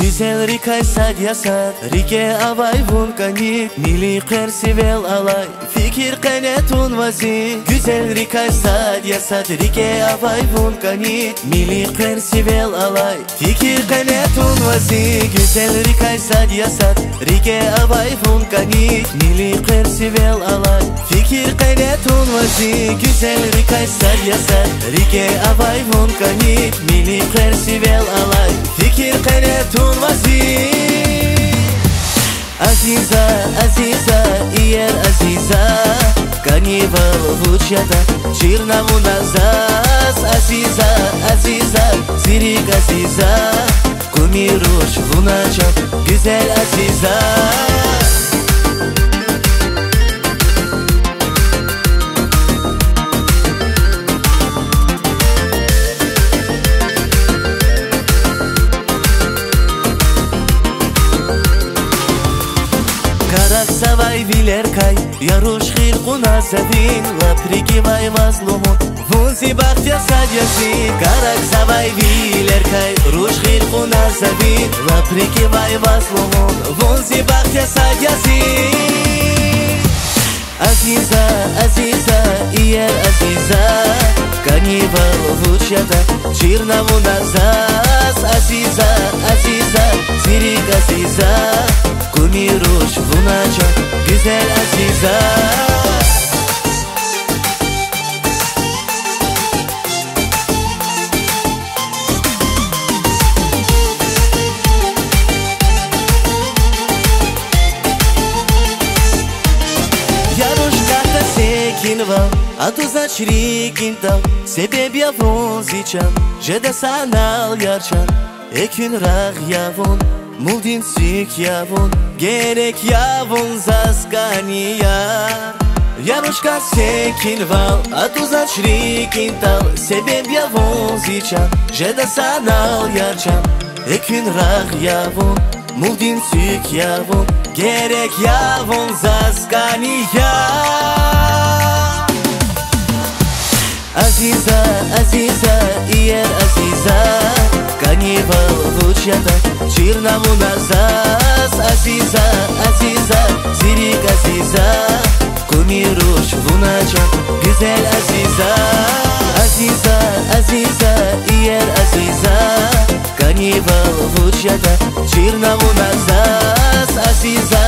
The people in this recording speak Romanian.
Güzel rikay sad yasad Rike avay vulkanik Mili qersivel alay Fikir qanetun vazi Güzel rikay sad yasad Rike avay vulkanik Mili qersivel alay Fikir qanetun vazi Güzel rikay sad yasad Rike avay vulkanik Mili qersivel alay Fikir qanetun vazi Güzel rikay sad yasad Rike avay vulkanik Mili qersivel alay Fikir qanetun vazi Aziza, Aziza, ier Aziza Carnival vучата, чирнаву назас Aziza, Aziza, zirik Aziza Kumiruş vunacak, güzel Aziza Savai vilerkai, yarush khil quna zavin Lapriki vai vazlumun, vunzi bakhtia sadyasin Karak savai vilerkai, rush khil quna zavin Lapriki vai vazlumun, vunzi bakhtia sadyasin Aziza, Aziza, ier Aziza Carnival vучата, чирнаву назас Aziza, Aziza, zirik Aziza Kumiruş vunacak, güzel Aziza Yarushkata sekinval, a tu začri kintal Sebeb yavun zicham, jeda sanal yarchan Ekün rag yavun Muldin sik yavun, gerek yavun zaskaniya Yarushka sekinval, a tu začri kintal Sebeb yavun zicham, jeda sanal yarchan Ekün rag yavun, muldin sik yavun Gerek yavun zaskaniya Aziza, Aziza, ier Aziza Carnival vучата, чирнаву назас Aziza, Aziza, zirik Aziza Kumiruş vunacak, güzel Aziza Aziza, Aziza, ier Aziza Carnival vучата, чирнаву назас Aziza